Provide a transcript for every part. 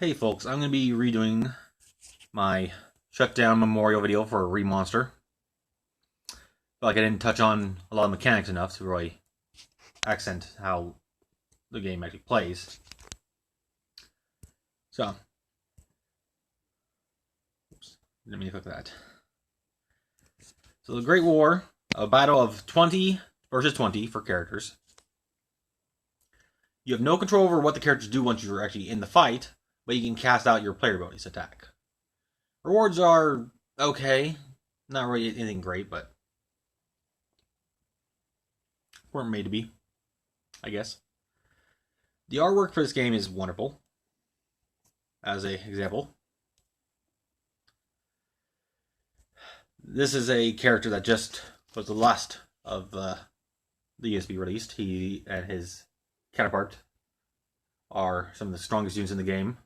Hey folks, I'm going to be redoing my Shutdown memorial video for Remonster. Felt like I didn't touch on a lot of mechanics enough to really accent how the game actually plays. So, oops, didn't mean to click that. So the Great War, a battle of 20 versus 20 for characters. You have no control over what the characters do once you're actually in the fight, but you can cast out your player abilities attack. Rewards are okay, not really anything great, but weren't made to be, I guess. The artwork for this game is wonderful. As an example, this is a character that just was the last of the units to be released. He and his counterpart are some of the strongest units in the game.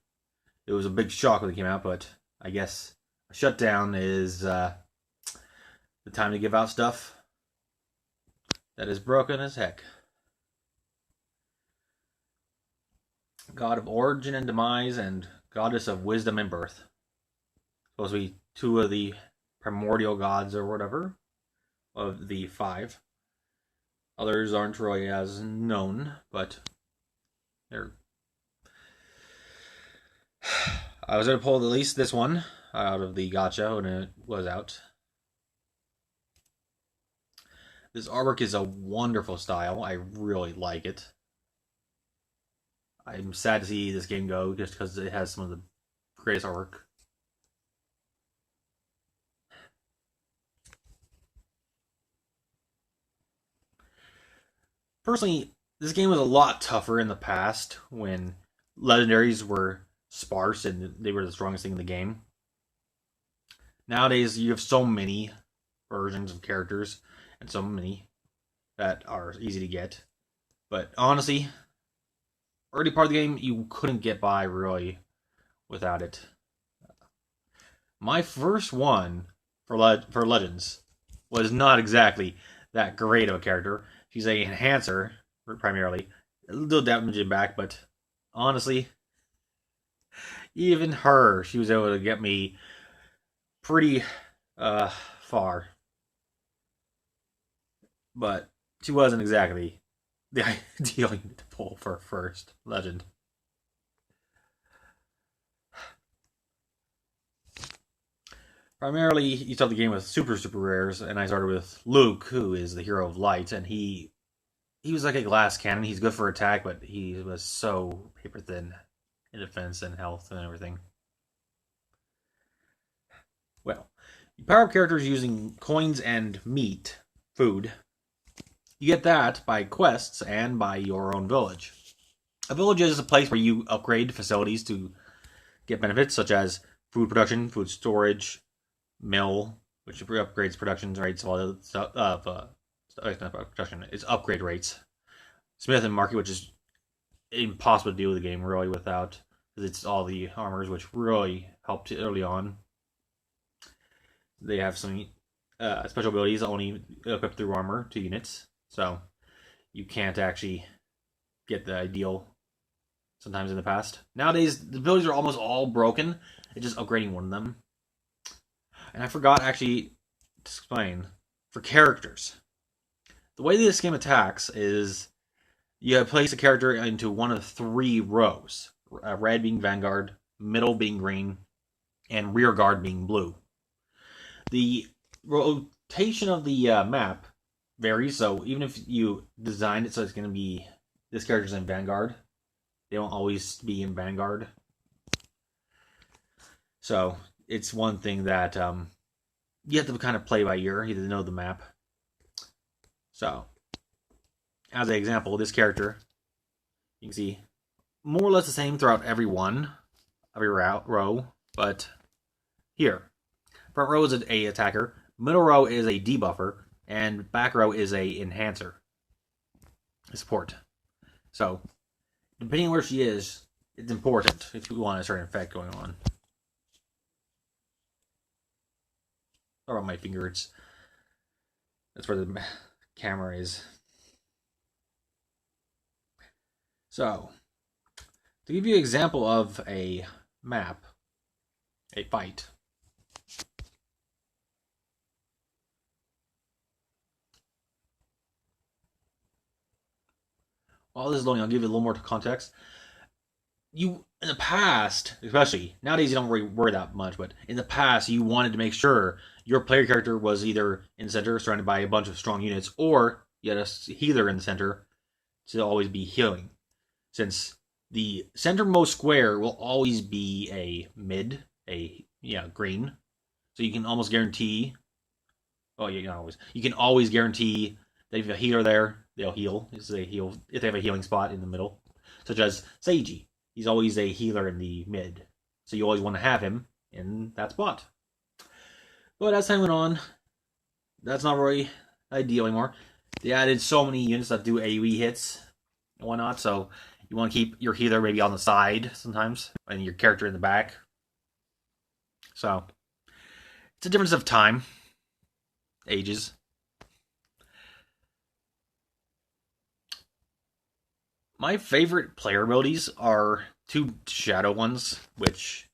It was a big shock when they came out, but I guess a Shutdown is the time to give out stuff that is broken as heck. God of Origin and Demise and Goddess of Wisdom and Birth. Supposed to be two of the primordial gods or whatever of the 5. Others aren't really as known, but they're... I was going to pull at least this one out of the gacha when it was out. This artwork is a wonderful style. I really like it. I'm sad to see this game go just because it has some of the greatest artwork. Personally, this game was a lot tougher in the past when legendaries were sparse and they were the strongest thing in the game. Nowadays, you have so many versions of characters and so many that are easy to get. But honestly, early part of the game, you couldn't get by really without it. My first one for Legends was not exactly that great of a character. She's a enhancer, primarily. A little damage back, but honestly, even her, she was able to get me pretty far. But she wasn't exactly the ideal unit to pull for first legend. Primarily, you start the game with super rares, and I started with Luke, who is the hero of light, and he was like a glass cannon. He's good for attack, but he was so paper thin in defense and health and everything. Well, you power up characters using coins and meat, food. You get that by quests and by your own village. A village is a place where you upgrade facilities to get benefits such as food production, food storage, mill, which upgrades production rates of production. It's upgrade rates. Smith and market, which is impossible to do with the game really without, because it's all the armors, which really helped early on. They have some special abilities only equipped through armor to units. So you can't actually get the ideal sometimes in the past. Nowadays, the abilities are almost all broken. It's just upgrading one of them. And I forgot actually to explain, for characters, the way this game attacks is you place a character into one of 3 rows. Red being Vanguard, middle being green, and rear guard being blue. The rotation of the map varies, so even if you design it so it's going to be this character's in Vanguard, they won't always be in Vanguard. So it's one thing that you have to kind of play by ear. You have to know the map. So, as an example, this character, you can see more or less the same throughout every row, but here, front row is a attacker, middle row is a debuffer, and back row is a enhancer, a support. So, depending on where she is, it's important if you want a certain effect going on. Sorry about my finger, that's where the camera is. So, to give you an example of a map a fight. While this is loading, I'll give you a little more context. You in the past, especially nowadays, you don't worry that much. But in the past, you wanted to make sure your player character was either in the center, surrounded by a bunch of strong units, or you had a healer in the center to always be healing. Since the centermost square will always be a mid, green, so you can almost guarantee. Oh, yeah, not always. You can always guarantee that if you have a healer there, they'll heal. If they have a healing spot in the middle, such as Seiji. He's always a healer in the mid, so you always want to have him in that spot. But as time went on, that's not really ideal anymore. They added so many units that do AoE hits and whatnot, so you want to keep your healer maybe on the side sometimes, and your character in the back. So, it's a difference of time, ages. My favorite player abilities are two shadow ones, which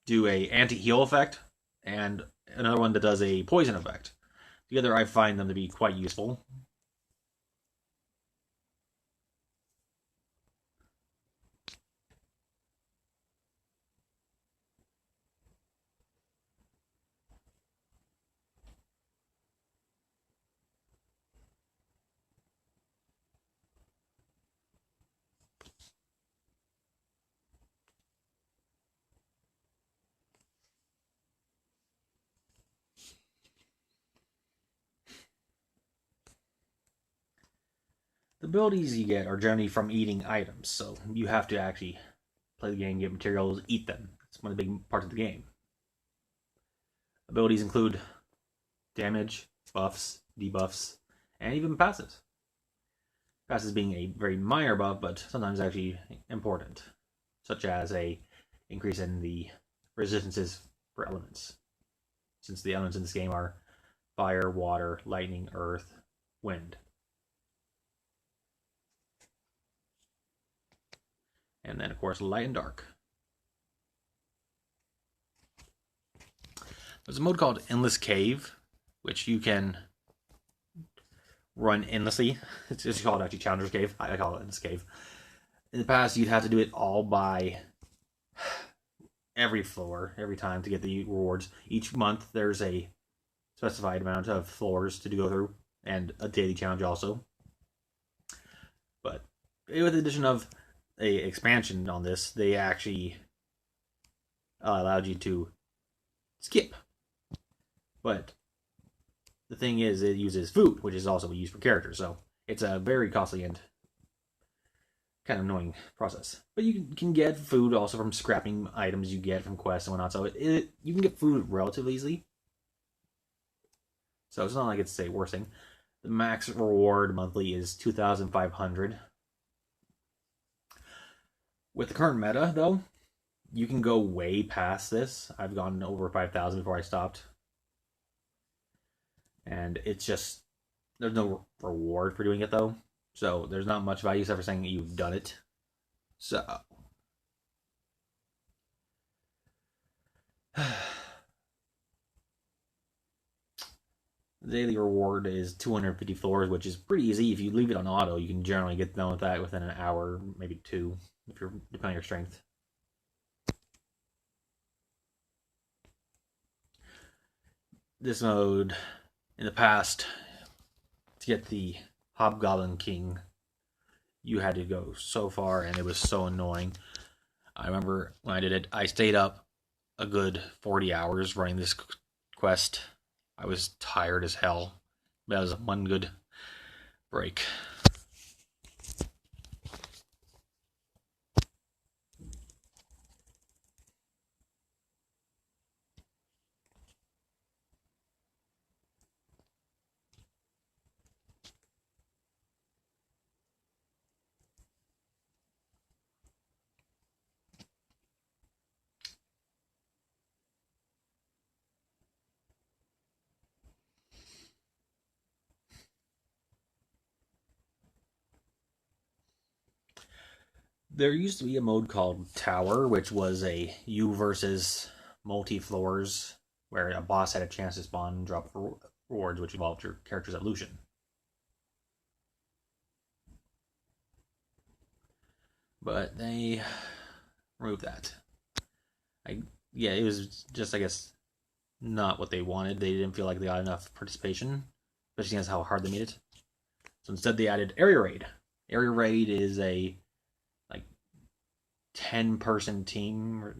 do a anti-heal effect, and another one that does a poison effect. Together, I find them to be quite useful. The abilities you get are generally from eating items, so you have to actually play the game, get materials, eat them. It's one of the big parts of the game. Abilities include damage, buffs, debuffs, and even passives. Passives being a very minor buff, but sometimes actually important, such as a increase in the resistances for elements, since the elements in this game are fire, water, lightning, earth, wind. And then, of course, light and dark. There's a mode called Endless Cave, which you can run endlessly. It's just called actually Challenger's Cave. I call it Endless Cave. In the past, you'd have to do it all by every floor, every time to get the rewards. Each month, there's a specified amount of floors to go through, and a daily challenge also. But with the addition of a expansion on this, they actually allowed you to skip. But the thing is, it uses food, which is also used for characters, so it's a very costly and kind of annoying process. But you can get food also from scrapping items you get from quests and whatnot, so you can get food relatively easily. So it's not like it's a worse thing. The max reward monthly is 2,500. With the current meta, though, you can go way past this. I've gone over 5,000 before I stopped. And it's just, there's no reward for doing it, though. So there's not much value except for saying that you've done it. So. The daily reward is 250 floors, which is pretty easy. If you leave it on auto, you can generally get done with that within an hour, maybe two, if you're depending on your strength. This mode, in the past, to get the Hobgoblin King, you had to go so far, and it was so annoying. I remember when I did it, I stayed up a good 40 hours running this quest. I was tired as hell. That was one good break. There used to be a mode called Tower, which was a you versus multi-floors, where a boss had a chance to spawn and drop rewards, which involved your character's evolution. But they removed that. Yeah, it was just, I guess, not what they wanted. They didn't feel like they got enough participation, especially against how hard they made it. So instead, they added Area Raid. Area Raid is a 10-person team or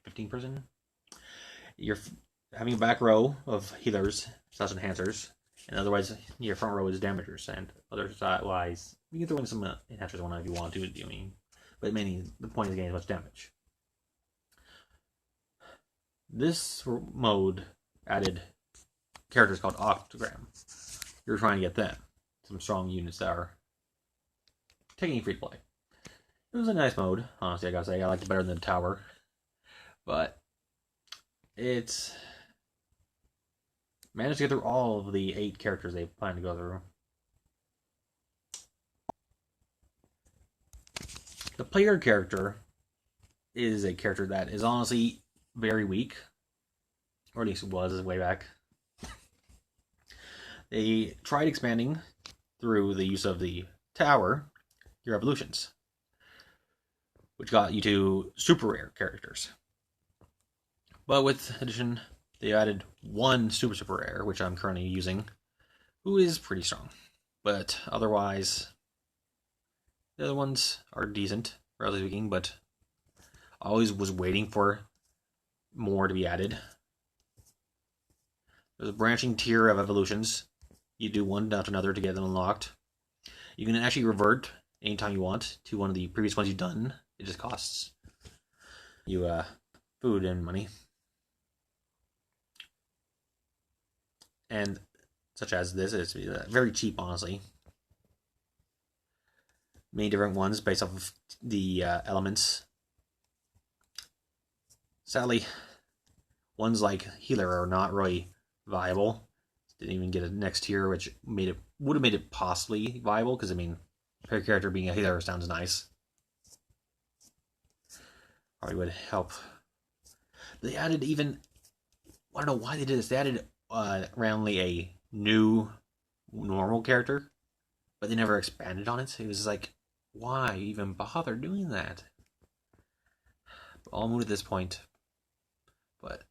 15-person. You're having a back row of healers / enhancers, and otherwise your front row is damagers, and otherwise you can throw in some enhancers one if you want to. I mean, but mainly the point of the game is much damage. This mode added characters called Octagram. You're trying to get them, some strong units that are taking free play. It was a nice mode, honestly. I gotta say, I liked it better than the Tower, but it's managed to get through all of the 8 characters they plan to go through. The player character is a character that is honestly very weak, or at least it was way back. They tried expanding through the use of the Tower, your evolutions, which got you to super rare characters. But with addition, they added one super rare, which I'm currently using, who is pretty strong. But otherwise, the other ones are decent, relatively speaking, but I always was waiting for more to be added. There's a branching tier of evolutions. You do one after another to get them unlocked. You can actually revert anytime you want to one of the previous ones you've done. It just costs you food and money. And such as this, it's very cheap, honestly. Many different ones based off of the elements. Sadly, ones like Healer are not really viable. Didn't even get a next tier, which would have made it possibly viable, because I mean, per character being a healer sounds nice. Probably would help. They added even, I don't know why they did this. They added randomly a new normal character, but they never expanded on it. It was like, why even bother doing that? I'll move at this point. But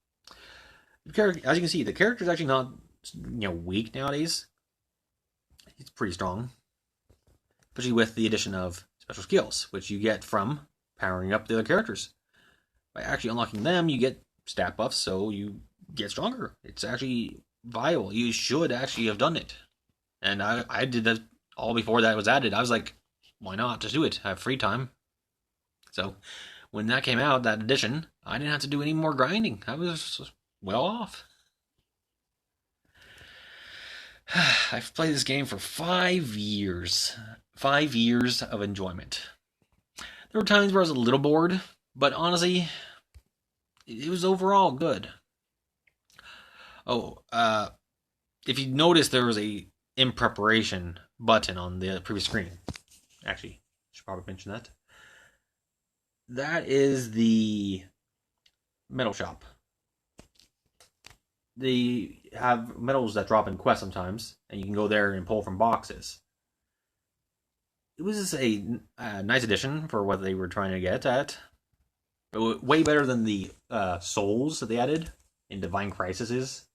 as you can see, the character is actually not weak nowadays. He's pretty strong, especially with the addition of special skills, which you get from powering up the other characters. By actually unlocking them, you get stat buffs, so you get stronger. It's actually viable. You should actually have done it. And I did that all before that was added. I was like, why not? Just do it. I have free time. So when that came out, that edition, I didn't have to do any more grinding. I was well off. I've played this game for 5 years. 5 years of enjoyment. There were times where I was a little bored, but honestly, it was overall good. Oh, if you notice, there was a in preparation button on the previous screen. Actually, I should probably mention that. That is the metal shop. They have metals that drop in quests sometimes, and you can go there and pull from boxes. It was just a nice addition for what they were trying to get at. Way better than the souls that they added in Divine Crises.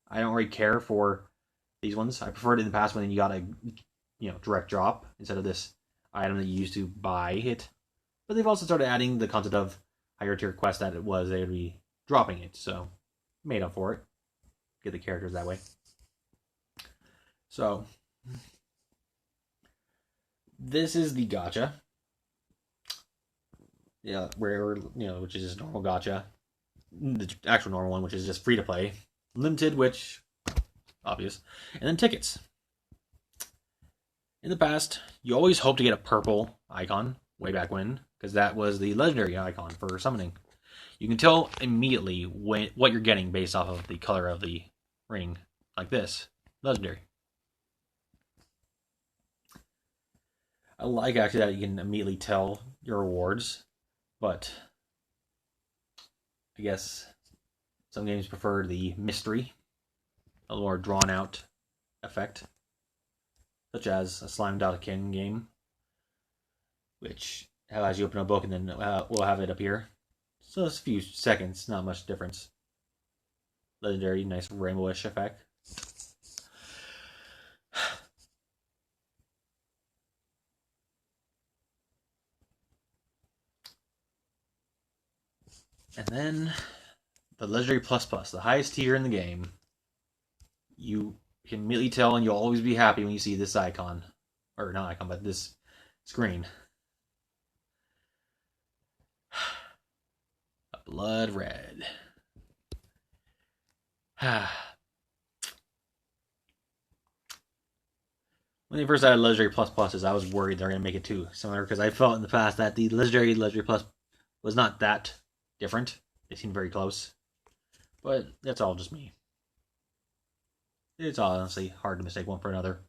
I don't really care for these ones. I preferred it in the past when you got a direct drop instead of this item that you used to buy it. But they've also started adding the concept of higher tier quests that it was they would be dropping it, so made up for it. Get the characters that way. So this is the gacha. Yeah, where which is just normal gacha. The actual normal one, which is just free to play. Limited, which obvious. And then tickets. In the past, you always hope to get a purple icon, way back when, because that was the legendary icon for summoning. You can tell immediately what you're getting based off of the color of the ring, like this. Legendary. I like actually that you can immediately tell your rewards, but I guess some games prefer the mystery, a little more drawn out effect, such as a Slime King game, which has you open a book and then we'll have it appear. So it's a few seconds, not much difference. Legendary, nice rainbowish effect. And then the Legendary Plus Plus, the highest tier in the game. You can immediately tell, and you'll always be happy when you see this icon. Or not icon, but this screen. A blood red. When they first added Legendary Plus Pluses, I was worried they're going to make it too similar, because I felt in the past that the Legendary Plus was not that different. They seemed very close. But that's all just me. It's honestly hard to mistake one for another.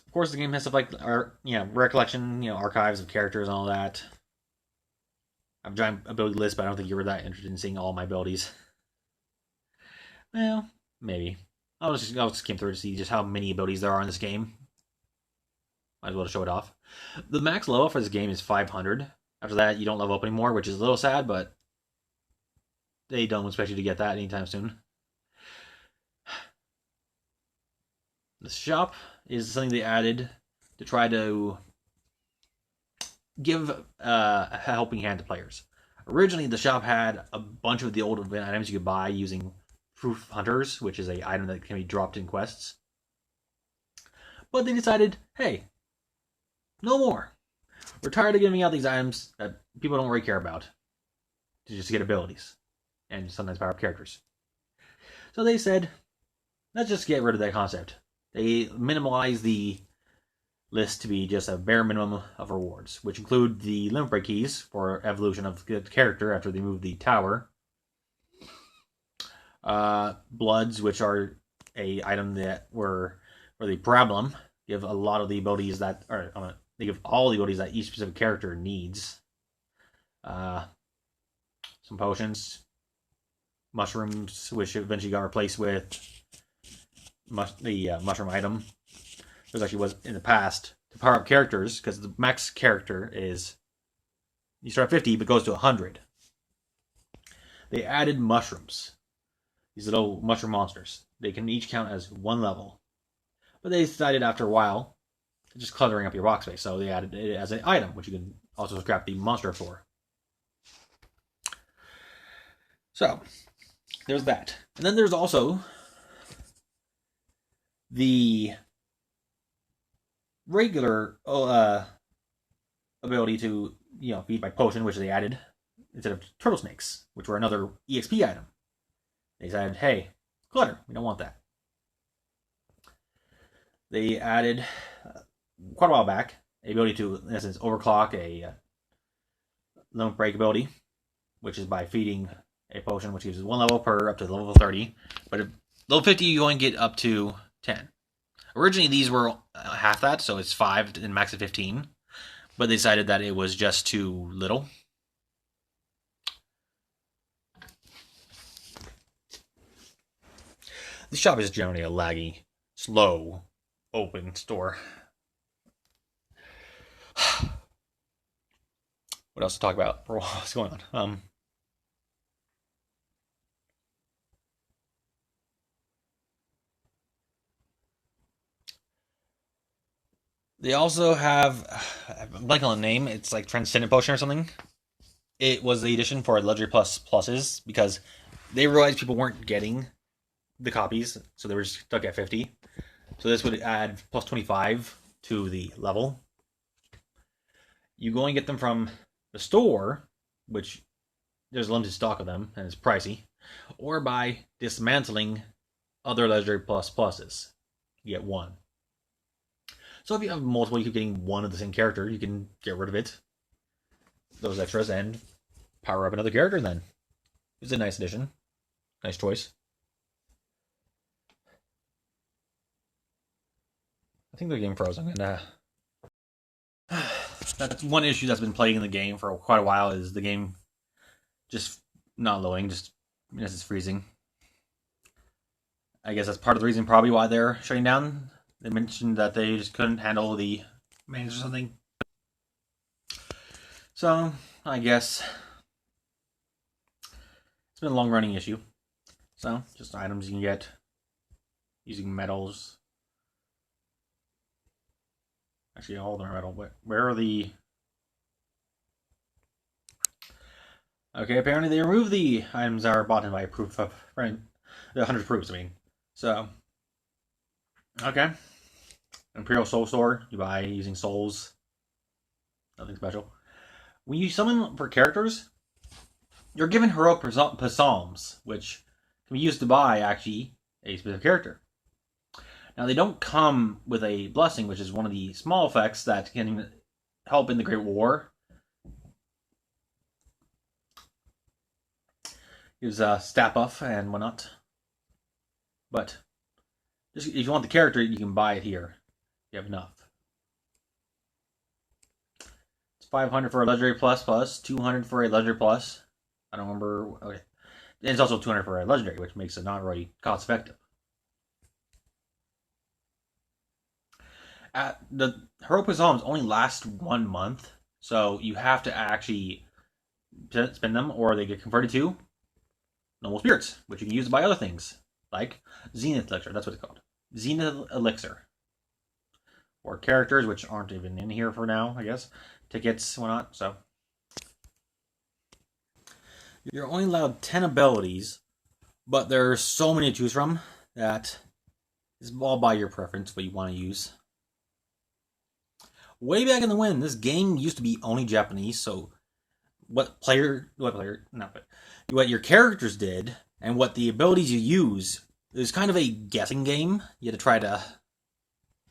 Of course, the game has stuff like recollection, archives of characters and all that. I have a giant ability list, but I don't think you were that interested in seeing all my abilities. Well, maybe. I'll just skim through to see just how many abilities there are in this game. Might as well show it off. The max level for this game is 500. After that, you don't level up anymore, which is a little sad, but they don't expect you to get that anytime soon. The shop is something they added to try to give a helping hand to players. Originally, the shop had a bunch of the old event items you could buy using Proof Hunters, which is an item that can be dropped in quests. But they decided, hey, no more. We're tired of giving out these items that people don't really care about to just get abilities and sometimes power up characters. So they said, let's just get rid of that concept. They minimalized the list to be just a bare minimum of rewards, which include the limit break keys for evolution of the character after they move the tower. Bloods, which are a item that were for the problem, give a lot of the abilities that are they give all the abilities that each specific character needs. Some potions, mushrooms, which eventually got replaced with the mushroom item. There actually was in the past to power up characters, because the max character is you start at 50 but goes to 100. They added mushrooms. These little mushroom monsters. They can each count as one level. But they decided after a while just cluttering up your box space, so they added it as an item, which you can also scrap the monster for. So, there's that. And then there's also the regular ability to feed by potion, which they added instead of turtle snakes, which were another EXP item. They said, hey, clutter, we don't want that. They added quite a while back a ability to, in essence, overclock a limit break ability, which is by feeding a potion, which gives one level per up to level 30. But at level 50, you only get up to 10. Originally, these were half that, so it's 5 and max of 15. But they decided that it was just too little. The shop is generally a laggy, slow, open store. What else to talk about? What's going on? They also have, I'm blanking on the name. It's like Transcendent Potion or something. It was the edition for Legendary Pluses because they realized people weren't getting the copies, so they were stuck at 50. So this would add plus 25 to the level. You go and get them from the store, which there's a limited stock of them, and it's pricey, or by dismantling other Legendary Pluses. You get one. So if you have multiple, you keep getting one of the same character, you can get rid of it, those extras, and power up another character then. It's a nice addition. Nice choice. I think the game froze. I'm gonna. That's one issue that's been plaguing the game for quite a while. Is the game just not loading? Just it's freezing. I guess that's part of the reason, probably, why they're shutting down. They mentioned that they just couldn't handle the manage or something. So I guess it's been a long-running issue. So just items you can get using metals. Actually, all of them are metal. Where are the... Okay, apparently they removed the items that are bought in by proof of... Right, the 100 proofs, I mean. So, okay. Imperial Soul Sword, you buy using souls. Nothing special. When you summon for characters, you're given heroic psalms, which can be used to buy, actually, a specific character. Now, they don't come with a blessing, which is one of the small effects that can help in the Great War. Gives stat buff and whatnot. But just, if you want the character, you can buy it here. You have enough. It's 500 for a legendary plus, 200 for a legendary plus. I don't remember. Okay. And it's also 200 for a legendary, which makes it not really cost effective. The heroic psalms only last 1 month, so you have to actually spend them, or they get converted to noble spirits, which you can use to buy other things, like Zenith Elixir. That's what it's called, Zenith Elixir, or characters, which aren't even in here for now, I guess. Tickets, whatnot. So you're only allowed 10 abilities, but there's so many to choose from that it's all by your preference what you want to use. Way back in the when, this game used to be only Japanese, so what your characters did and what the abilities you use, it was kind of a guessing game. You had to try to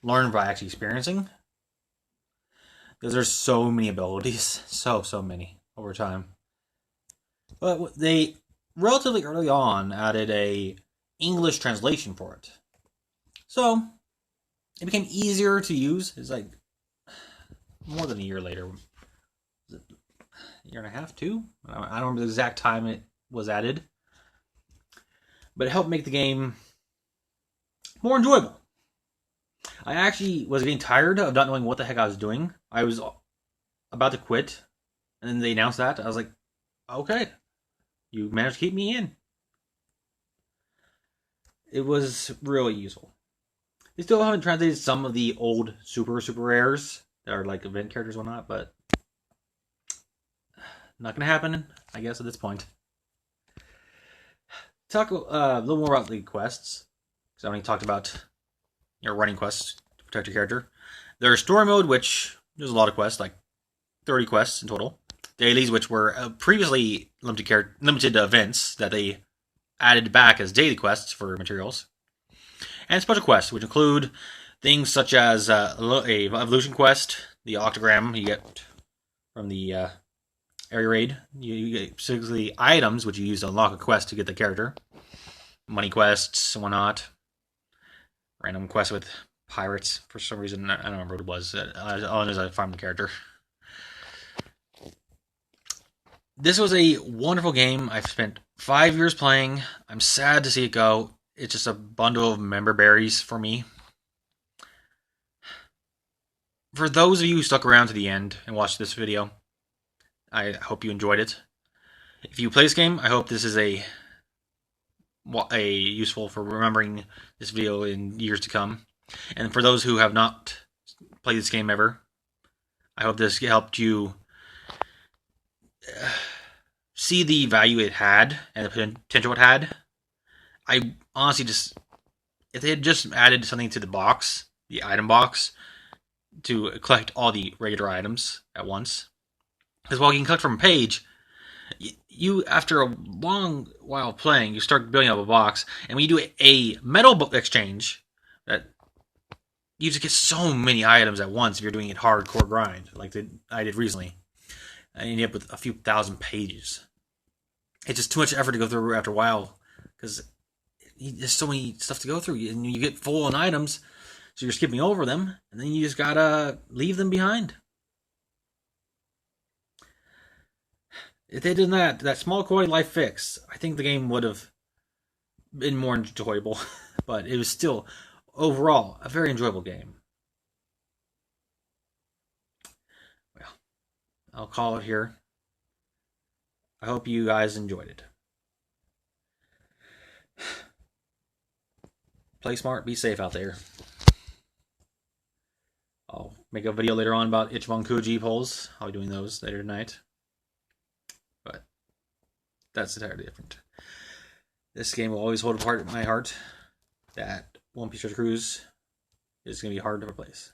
learn by actually experiencing, because there's so many abilities, so many over time. But they relatively early on added a English translation for it, so it became easier to use. It's like more than a year later. Was it a year and a half, 2? I don't remember the exact time it was added. But it helped make the game more enjoyable. I actually was getting tired of not knowing what the heck I was doing. I was about to quit, and then they announced that. I was like, okay, you managed to keep me in. It was really useful. They still haven't translated some of the old super rares that are like event characters and whatnot, but not gonna happen, I guess, at this point. Talk a little more about the quests, because I only talked about running quests to protect your character. There's story mode, which there's a lot of quests, like 30 quests in total. Dailies, which were previously limited events that they added back as daily quests for materials. And special quests, which include things such as a evolution quest, the octogram you get from the area raid. You get specifically items, which you use to unlock a quest to get the character. Money quests and whatnot. Random quests with pirates for some reason. I don't remember what it was. All I know is I farmed the character. This was a wonderful game. I've spent 5 years playing. I'm sad to see it go. It's just a bundle of member berries for me. For those of you who stuck around to the end and watched this video, I hope you enjoyed it. If you play this game, I hope this is a useful for remembering this video in years to come. And for those who have not played this game ever, I hope this helped you see the value it had and the potential it had. I honestly just, if they had just added something to the box, the item box, to collect all the regular items at once. Because while you can collect from a page, you, after a long while playing, you start building up a box, and when you do a metal exchange, that you just get so many items at once if you're doing it hardcore grind, like I did recently. And you end up with a few thousand pages. It's just too much effort to go through after a while, because there's so many stuff to go through, and you get full on items. So you're skipping over them, and then you just gotta leave them behind. If they did that small quality life fix, I think the game would have been more enjoyable. But it was still, overall, a very enjoyable game. Well, I'll call it here. I hope you guys enjoyed it. Play smart, be safe out there. I'll make a video later on about Ichiban Kuji polls. I'll be doing those later tonight. But that's entirely different. This game will always hold a part in my heart. That One Piece Treasure Cruise is going to be hard to replace.